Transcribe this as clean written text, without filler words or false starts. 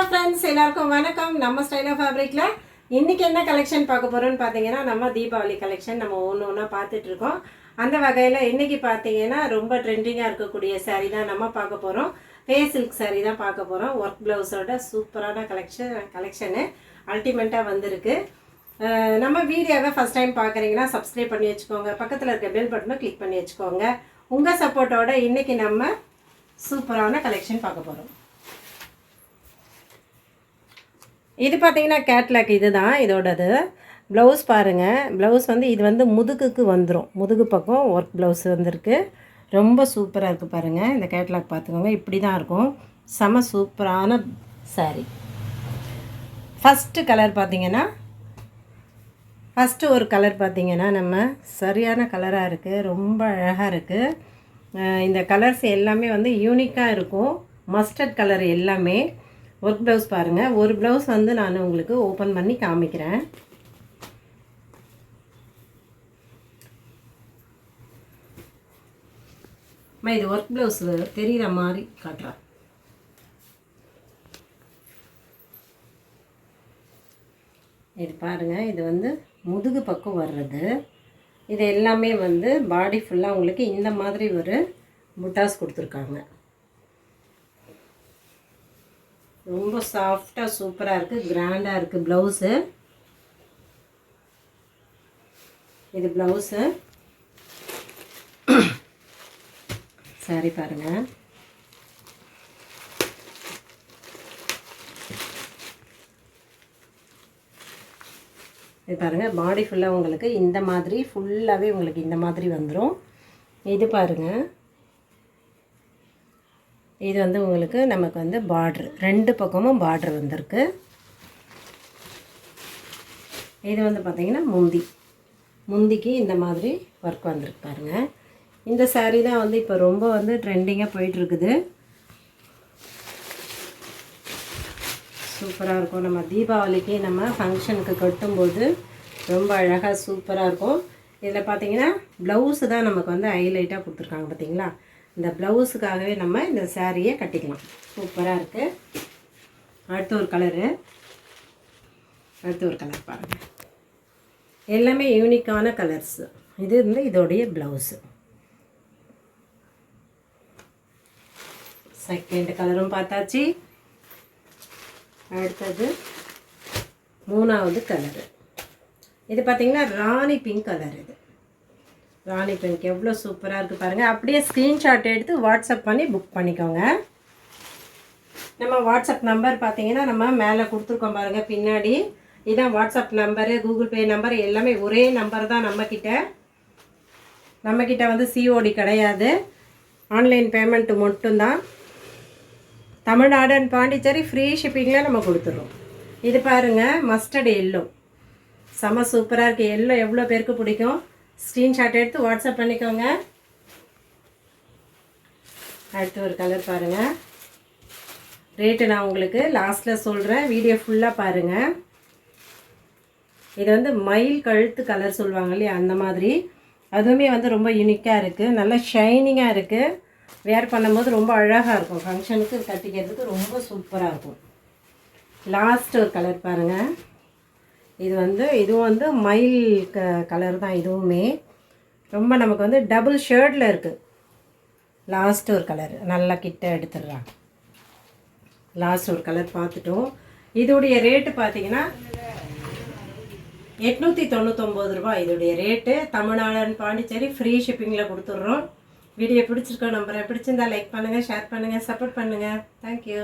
Hello friends, எல்லாருக்கும் வணக்கம். நம்ம ஸ்டைல் ஆஃப் ஃபேப்ரிக்கில் இன்றைக்கி என்ன கலெக்ஷன் பார்க்க போகிறோன்னு பார்த்தீங்கன்னா, நம்ம தீபாவளி கலெக்ஷன் நம்ம ஒன்று ஒன்றா பார்த்துட்ருக்கோம். அந்த வகையில் இன்றைக்கி பார்த்தீங்கன்னா ரொம்ப ட்ரெண்டிங்காக இருக்கக்கூடிய சாரீ தான் நம்ம பார்க்க போகிறோம். ஃபேஸ் சில்க் சாரீ தான் பார்க்க போகிறோம். ஒர்க் ப்ளவுஸோட சூப்பரான கலெக்ஷனு அல்டிமேட்டாக வந்திருக்கு. நம்ம வீடியோவை ஃபஸ்ட் டைம் பார்க்குறீங்கன்னா சப்ஸ்கிரைப் பண்ணி வச்சுக்கோங்க. பக்கத்தில் இருக்க பெல் பட்டனை கிளிக் பண்ணி வச்சுக்கோங்க. உங்கள் சப்போர்ட்டோட இன்றைக்கி நம்ம சூப்பரான கலெக்ஷன் பார்க்க போகிறோம். இது பார்த்தீங்கன்னா கேட்லாக் இது தான் இதோடது. ப்ளவுஸ் பாருங்கள். ப்ளவுஸ் வந்து இது வந்து முதுகுக்கு வந்துடும். முதுகு பக்கம் ஒர்க் ப்ளவுஸ் வந்திருக்கு. ரொம்ப சூப்பராக இருக்குது பாருங்கள். இந்த கேட்லாக் பார்த்துக்கோங்க. இப்படி தான் இருக்கும். செம சூப்பரான சாரீ. ஃபஸ்ட்டு கலர் பார்த்திங்கன்னா ஒரு கலர் பார்த்திங்கன்னா நம்ம சரியான கலராக இருக்குது. ரொம்ப அழகாக இருக்குது. இந்த கலர்ஸ் எல்லாமே வந்து யூனிக்காக இருக்கும். மஸ்டர்ட் கலர் எல்லாமே. ஒர்க் ப்ளவுஸ் பாருங்கள். ஒரு ப்ளவுஸ் வந்து நான் உங்களுக்கு ஓப்பன் பண்ணி காமிக்கிறேன். இது ஒர்க் ப்ளவுஸ் தெரிகிற மாதிரி காட்டுறேன். இது பாருங்கள். இது வந்து முதுகு பக்கம் வர்றது. இது எல்லாமே வந்து பாடி ஃபுல்லாக உங்களுக்கு இந்த மாதிரி ஒரு புட்டாஸ் கொடுத்துருக்காங்க. ரொம்ப சாஃப்டாக சூப்பராக இருக்குது. கிராண்டாக இருக்குது ப்ளவுஸு. இது ப்ளவுஸு. சாரி பாருங்கள். இது பாருங்கள். பாடி ஃபுல்லாக உங்களுக்கு இந்த மாதிரி ஃபுல்லாகவே உங்களுக்கு இந்த மாதிரி வந்துடும். இது பாருங்கள். இது வந்து உங்களுக்கு நமக்கு வந்து பார்ட்ரு, ரெண்டு பக்கமும் பார்ட்ரு வந்திருக்கு. இது வந்து பார்த்திங்கன்னா முந்திக்கு இந்த மாதிரி ஒர்க் வந்திருக்கு பாருங்கள். இந்த சாரீ தான் வந்து இப்போ ரொம்ப வந்து ட்ரெண்டிங்காக போயிட்டுருக்குது. சூப்பராக இருக்கும். நம்ம தீபாவளிக்கு நம்ம ஃபங்க்ஷனுக்கு கட்டும்போது ரொம்ப அழகாக சூப்பராக இருக்கும். இதில் பார்த்திங்கன்னா ப்ளவுஸு தான் நமக்கு வந்து ஹைலைட்டாக கொடுத்துருக்காங்க பார்த்திங்களா. இந்த ப்ளவுஸுக்காகவே நம்ம இந்த சாரியை கட்டிக்கலாம். சூப்பராக இருக்குது. அடுத்து ஒரு கலர் பாருங்கள். எல்லாமே யூனிக்கான கலர்ஸு. இது வந்து இதோடைய ப்ளவுஸு. செகண்ட் கலரும் பார்த்தாச்சு. அடுத்தது மூணாவது கலரு. இது பார்த்திங்கன்னா ராணி பிங்க் கலர். இது ராணி பிங்க் எவ்வளோ சூப்பராக இருக்குது பாருங்கள். அப்படியே ஸ்க்ரீன்ஷாட் எடுத்து வாட்ஸ்அப் பண்ணி புக் பண்ணிக்கோங்க. நம்ம வாட்ஸ்அப் நம்பர் பார்த்திங்கன்னா நம்ம மேலே கொடுத்துருக்கோம் பாருங்கள் பின்னாடி. இதுதான் WhatsApp number, Google Pay number எல்லாமே ஒரே நம்பர் தான். நம்மக்கிட்ட வந்து சிஓடி கிடையாது. ஆன்லைன் பேமெண்ட்டு மட்டும்தான். தமிழ்நாடு அண்ட் பாண்டிச்சேரி ஃப்ரீ ஷிப்பிங்கில் நம்ம கொடுத்துட்றோம். இது பாருங்கள். மஸ்டர்டு எல்லோ செம சூப்பராக இருக்குது. எல்லோ எவ்வளோ பேருக்கு பிடிக்கும். ஸ்க்ரீன்ஷாட் எடுத்து வாட்ஸ்அப் பண்ணிக்கோங்க. அடுத்து ஒரு கலர் பாருங்கள். ரேட்டு நான் உங்களுக்கு லாஸ்ட்டில் சொல்கிறேன். வீடியோ ஃபுல்லாக பாருங்கள். இது வந்து மயில் கழுத்து கலர் சொல்லுவாங்க இல்லையா, அந்த மாதிரி. அதுவுமே வந்து ரொம்ப யூனிக்காக இருக்குது. நல்லா ஷைனிங்காக இருக்குது. வேர் பண்ணும்போது ரொம்ப அழகாக இருக்கும். ஃபங்க்ஷனுக்கு கட்டிக்கிறதுக்கு ரொம்ப சூப்பராக இருக்கும். லாஸ்ட் ஒரு கலர் பாருங்கள். இதுவும் வந்து மயில் கலர் தான். இதுவுமே ரொம்ப நமக்கு வந்து டபுள் ஷேர்டில் இருக்குது. லாஸ்ட் ஒரு கலர் நல்லா கிட்ட எடுத்துடுறாங்க. லாஸ்ட் ஒரு கலர் பார்த்துட்டோம். இதோடைய ரேட்டு பார்த்தீங்கன்னா 899 ரூபா இதோடைய ரேட்டு. தமிழ்நாடு பாண்டிச்சேரி ஃப்ரீ ஷிப்பிங்கில் கொடுத்துட்றோம். வீடியோ பிடிச்சிருக்கோம் நம்புறேன். பிடிச்சிருந்தா லைக் பண்ணுங்கள், ஷேர் பண்ணுங்கள், சப்போர்ட் பண்ணுங்கள். தேங்க்யூ.